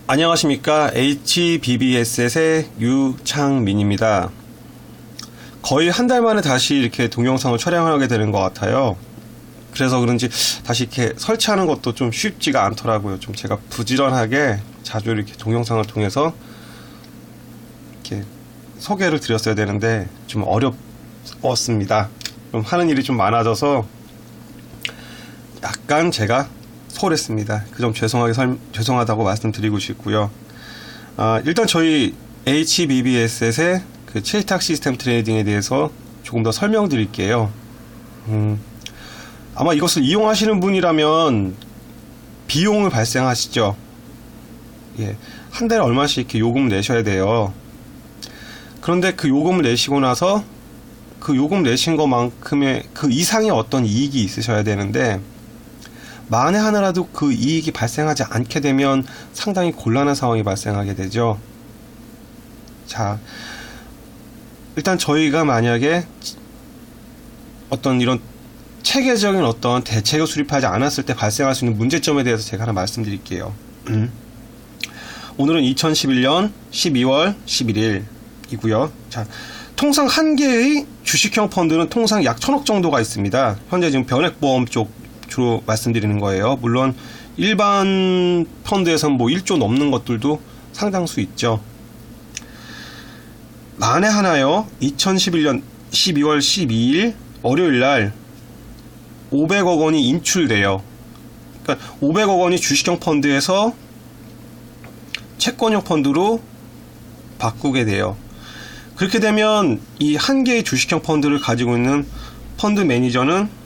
안녕하십니까. HBBS의 유창민입니다. 거의 한 달 만에 다시 이렇게 동영상을 촬영하게 되는 것 같아요. 그래서 그런지 다시 이렇게 설치하는 것도 좀 쉽지가 않더라고요. 좀 제가 부지런하게 자주 이렇게 동영상을 통해서 이렇게 소개를 드렸어야 되는데 좀 어렵습니다. 좀 하는 일이 좀 많아져서 약간 제가 소홀했습니다. 그 점 죄송하다고 말씀드리고 싶고요. 일단 저희 HBBS의 그 체이탁 시스템 트레이딩에 대해서 조금 더 설명드릴게요. 아마 이것을 이용하시는 분이라면 비용을 발생하시죠. 예, 한 달에 얼마씩 이렇게 요금을 내셔야 돼요. 그런데 그 요금을 내시고 나서 그 요금 내신 것만큼의 그 이상의 어떤 이익이 있으셔야 되는데, 만에 하나라도 그 이익이 발생하지 않게 되면 상당히 곤란한 상황이 발생하게 되죠. 자, 일단 저희가 만약에 어떤 이런 체계적인 어떤 대책을 수립하지 않았을 때 발생할 수 있는 문제점에 대해서 제가 하나 말씀드릴게요. 오늘은 2011년 12월 11일이고요. 자, 통상 한 개의 주식형 펀드는 통상 약 1000억 정도가 있습니다. 현재 지금 변액보험 쪽 주로 말씀드리는 거예요. 물론 일반 펀드에서는 뭐 1조 넘는 것들도 상당수 있죠. 만에 하나요, 2011년 12월 12일 월요일날 500억 원이 인출돼요. 그러니까 500억 원이 주식형 펀드에서 채권형 펀드로 바꾸게 돼요. 그렇게 되면 이 한 개의 주식형 펀드를 가지고 있는 펀드 매니저는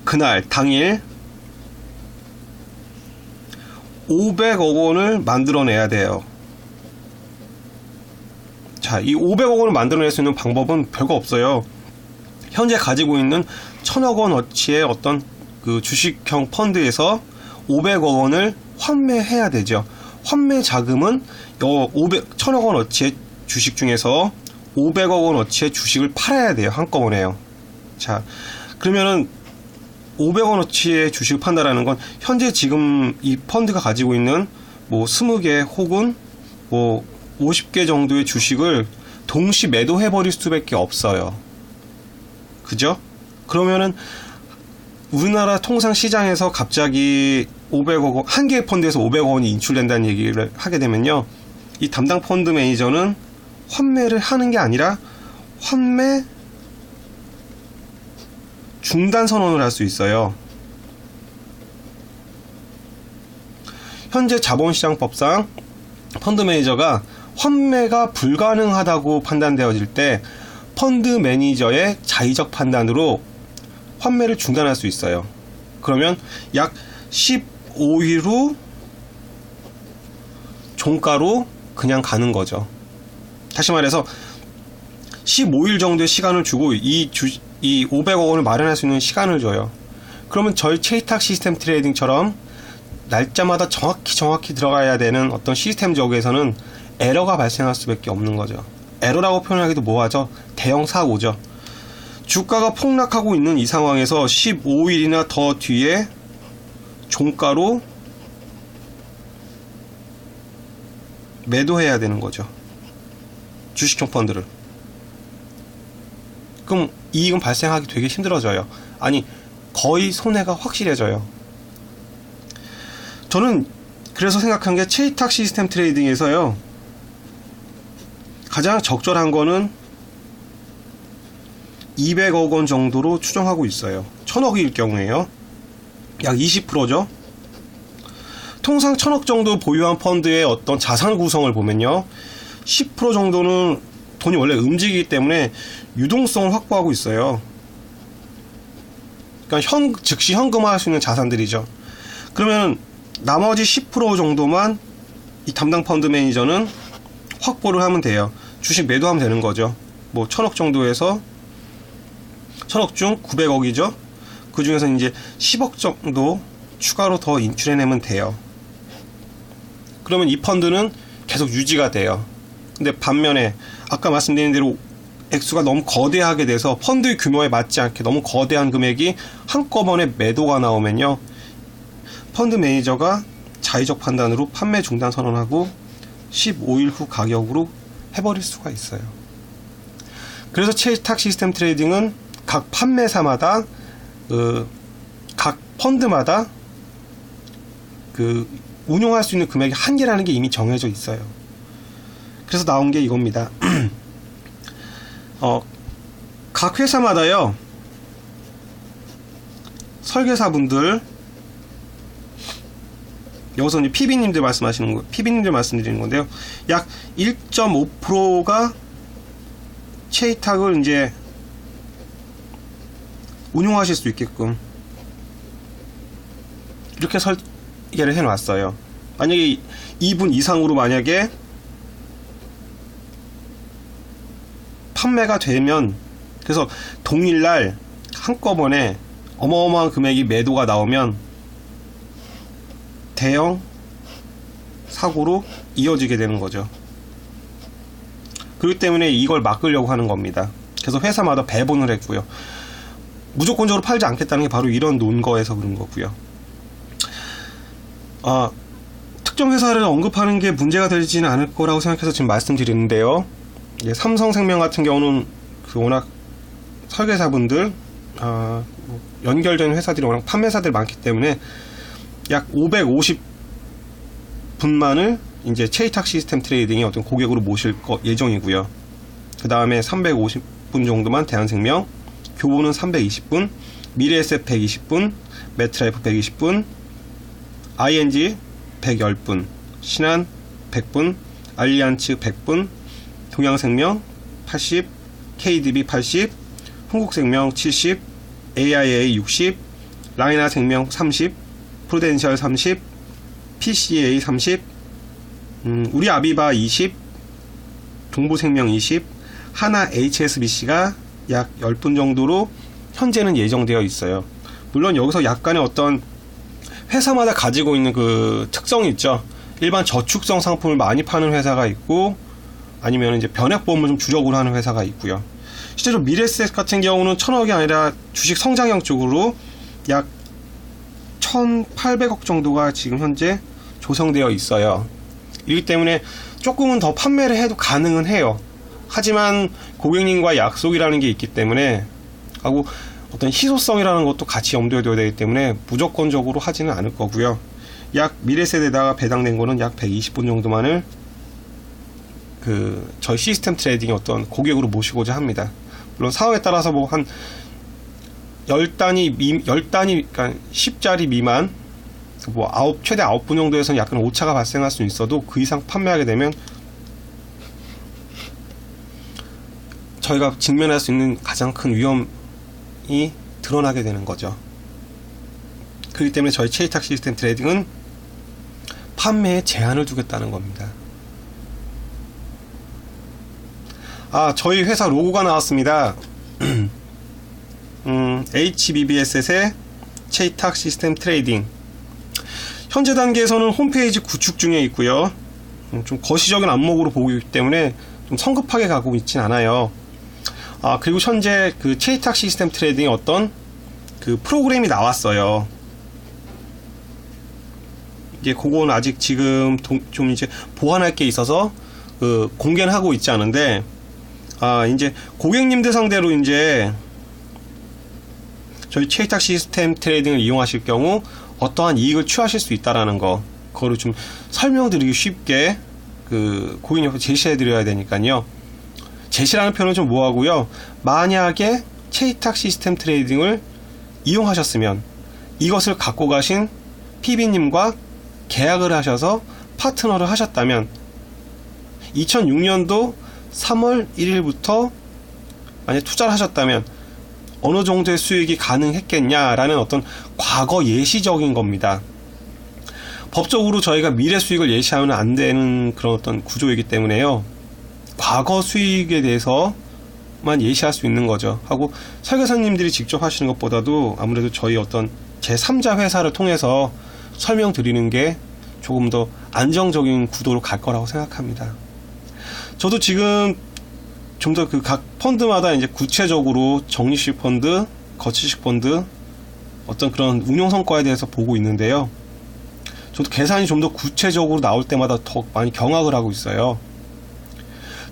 그날 당일 500억 원을 만들어내야 돼요. 자, 이 500억 원을 만들어낼 수 있는 방법은 별거 없어요. 현재 가지고 있는 1000억 원어치의 어떤 그 주식형 펀드에서 500억 원을 환매해야 되죠. 환매 자금은 1000억 원어치의 주식 중에서 500억 원어치의 주식을 팔아야 돼요. 한꺼번에요. 자, 그러면은 500원어치의 주식을 판다라는 건 현재 지금 이 펀드가 가지고 있는 뭐 20개 혹은 뭐 50개 정도의 주식을 동시 매도해버릴 수밖에 없어요. 그죠? 그러면은 우리나라 통상 시장에서 갑자기 500억 원, 한 개의 펀드에서 500억 원이 인출된다는 얘기를 하게 되면요, 이 담당 펀드 매니저는 환매를 하는 게 아니라 환매 중단 선언을 할 수 있어요. 현재 자본시장법상 펀드 매니저가 환매가 불가능하다고 판단되어질 때 펀드 매니저의 자의적 판단으로 환매를 중단할 수 있어요. 그러면 약 15일 후 종가로 그냥 가는 거죠. 다시 말해서 15일 정도의 시간을 주고 이 500억 원을 마련할 수 있는 시간을 줘요. 그러면 저희 체이탁 시스템 트레이딩처럼 날짜마다 정확히 들어가야 되는 어떤 시스템적에서는 에러가 발생할 수밖에 없는 거죠. 에러라고 표현하기도 뭐하죠? 대형 사고죠. 주가가 폭락하고 있는 이 상황에서 15일이나 더 뒤에 종가로 매도해야 되는 거죠. 주식형 펀드를. 그럼 이익은 발생하기 되게 힘들어져요. 아니, 거의 손해가 확실해져요. 저는 그래서 생각한 게 체이탁 시스템 트레이딩에서요, 가장 적절한 거는 200억 원 정도로 추정하고 있어요. 1000억일 경우에요. 약 20%죠. 통상 1000억 정도 보유한 펀드의 어떤 자산 구성을 보면요, 10% 정도는 돈이 원래 움직이기 때문에 유동성을 확보하고 있어요. 그러니까 즉시 현금화할 수 있는 자산들이죠. 그러면 나머지 10% 정도만 이 담당 펀드 매니저는 확보를 하면 돼요. 주식 매도하면 되는 거죠. 뭐 1000억 정도에서 1000억 중 900억이죠. 그 중에서 이제 10억 정도 추가로 더 인출해내면 돼요. 그러면 이 펀드는 계속 유지가 돼요. 근데 반면에 아까 말씀드린 대로 액수가 너무 거대하게 돼서 펀드의 규모에 맞지 않게 너무 거대한 금액이 한꺼번에 매도가 나오면요, 펀드 매니저가 자의적 판단으로 판매 중단 선언하고 15일 후 가격으로 해버릴 수가 있어요. 그래서 채탁 시스템 트레이딩은 각 판매사마다 각 펀드마다 운용할 수 있는 금액이 한계라는 게 이미 정해져 있어요. 그래서 나온 게 이겁니다. 각 회사마다요, 설계사분들, 여기서 이제 PB님들 말씀하시는 거, PB님들 말씀드리는 건데요, 약 1.5%가 채탁을 이제 운용하실 수 있게끔 이렇게 설계를 해놨어요. 만약에 2분 이상으로 만약에 판매가 되면, 그래서 동일날 한꺼번에 어마어마한 금액이 매도가 나오면 대형 사고로 이어지게 되는 거죠. 그렇기 때문에 이걸 막으려고 하는 겁니다. 그래서 회사마다 배분을 했고요. 무조건적으로 팔지 않겠다는 게 바로 이런 논거에서 그런 거고요. 특정 회사를 언급하는 게 문제가 되지는 않을 거라고 생각해서 지금 말씀드리는데요. 삼성생명 같은 경우는 워낙 설계사분들, 연결된 회사들이 워낙 판매사들이 많기 때문에 약 550분만을 이제 체이탁 시스템 트레이딩의 어떤 고객으로 모실 예정이고요. 그 다음에 350분 정도만 대한생명, 교보는 320분, 미래에셋 120분, 매트라이프 120분, ING 110분, 신한 100분, 알리안츠 100분, 동양생명 80, KDB 80, 흥국생명 70, AIA 60, 라이나생명 30, 프루덴셜 30, PCA 30, 우리 아비바 20, 동부생명 20, 하나 HSBC가 약 10분 정도로 현재는 예정되어 있어요. 물론 여기서 약간의 어떤 회사마다 가지고 있는 그 특성이 있죠. 일반 저축성 상품을 많이 파는 회사가 있고, 아니면 이제 변액보험을 좀 주력으로 하는 회사가 있고요. 실제로 미래에셋 같은 경우는 1000억이 아니라 주식 성장형 쪽으로 약 1800억 정도가 지금 현재 조성되어 있어요. 이기 때문에 조금은 더 판매를 해도 가능은 해요. 하지만 고객님과 약속이라는 게 있기 때문에, 하고 어떤 희소성이라는 것도 같이 염두에 둬야 되기 때문에 무조건적으로 하지는 않을 거고요. 약 미래에셋에다가 배당된 거는 약 120분 정도만을 저희 시스템 트레이딩의 어떤 고객으로 모시고자 합니다. 물론 사업에 따라서 뭐 한 10단위, 그러니까 10자리 미만, 최대 9분 정도에서는 약간 오차가 발생할 수 있어도 그 이상 판매하게 되면 저희가 직면할 수 있는 가장 큰 위험이 드러나게 되는 거죠. 그렇기 때문에 저희 체이탁 시스템 트레이딩은 판매에 제한을 두겠다는 겁니다. 저희 회사 로고가 나왔습니다. HBBS의 체이탁 시스템 트레이딩. 현재 단계에서는 홈페이지 구축 중에 있고요. 좀 거시적인 안목으로 보고 있기 때문에 좀 성급하게 가고 있진 않아요. 그리고 현재 그 체이탁 시스템 트레이딩의 어떤 그 프로그램이 나왔어요. 이게 그건 아직 지금 좀 이제 보완할 게 있어서 공개는 하고 있지 않은데, 이제 고객님들 상대로 이제 저희 체이탁 시스템 트레이딩을 이용하실 경우 어떠한 이익을 취하실 수 있다라는 거, 그거를 좀 설명드리기 쉽게 고객님 앞에 제시해 드려야 되니까요. 제시라는 표현은 좀 뭐하고요. 만약에 체이탁 시스템 트레이딩을 이용하셨으면, 이것을 갖고 가신 PB님과 계약을 하셔서 파트너를 하셨다면 2006년도 3월 1일부터 만약 투자를 하셨다면 어느 정도의 수익이 가능했겠냐라는 어떤 과거 예시적인 겁니다. 법적으로 저희가 미래 수익을 예시하면 안 되는 그런 어떤 구조이기 때문에요. 과거 수익에 대해서만 예시할 수 있는 거죠. 하고 설계사님들이 직접 하시는 것보다도 아무래도 저희 어떤 제3자 회사를 통해서 설명드리는 게 조금 더 안정적인 구도로 갈 거라고 생각합니다. 저도 지금 좀 더 그 각 펀드마다 이제 구체적으로 적립식 펀드, 거치식 펀드 어떤 그런 운용 성과에 대해서 보고 있는데요. 저도 계산이 좀 더 구체적으로 나올 때마다 더 많이 경악을 하고 있어요.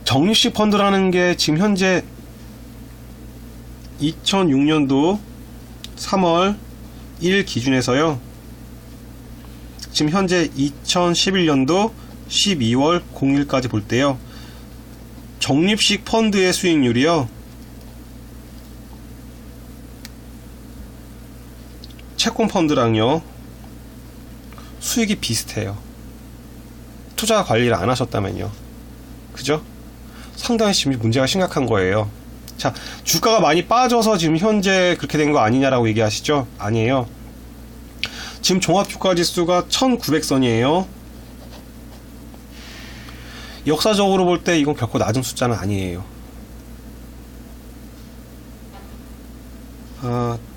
적립식 펀드라는 게 지금 현재 2006년도 3월 1일 기준에서요. 지금 현재 2011년도 12월 0일까지 볼 때요. 적립식 펀드의 수익률이요. 채권 펀드랑요. 수익이 비슷해요. 투자 관리를 안 하셨다면요. 그죠? 상당히 지금 문제가 심각한 거예요. 자, 주가가 많이 빠져서 지금 현재 그렇게 된 거 아니냐라고 얘기하시죠? 아니에요. 지금 종합주가지수가 1900선이에요. 역사적으로 볼 때 이건 결코 낮은 숫자는 아니에요.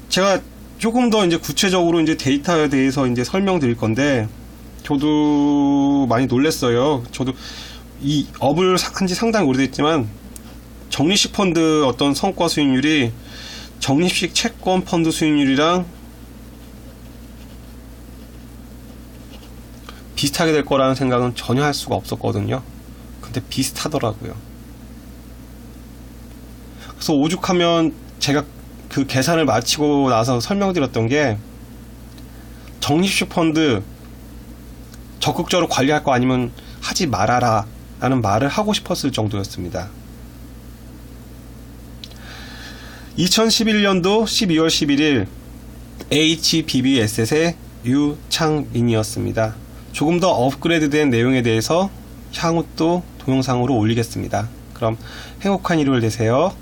제가 조금 더 이제 구체적으로 이제 데이터에 대해서 이제 설명드릴 건데, 저도 많이 놀랐어요. 저도 이 업을 한지 상당히 오래됐지만, 적립식 펀드 어떤 성과 수익률이 적립식 채권 펀드 수익률이랑 비슷하게 될 거라는 생각은 전혀 할 수가 없었거든요. 근데 비슷하더라고요. 그래서 오죽하면 제가 그 계산을 마치고 나서 설명드렸던 게, 적립식 펀드 적극적으로 관리할 거 아니면 하지 말아라 라는 말을 하고 싶었을 정도였습니다. 2011년도 12월 11일 HBB에셋의 유창민이었습니다. 조금 더 업그레이드된 내용에 대해서 향후 또 동영상으로 올리겠습니다. 그럼 행복한 일요일 되세요.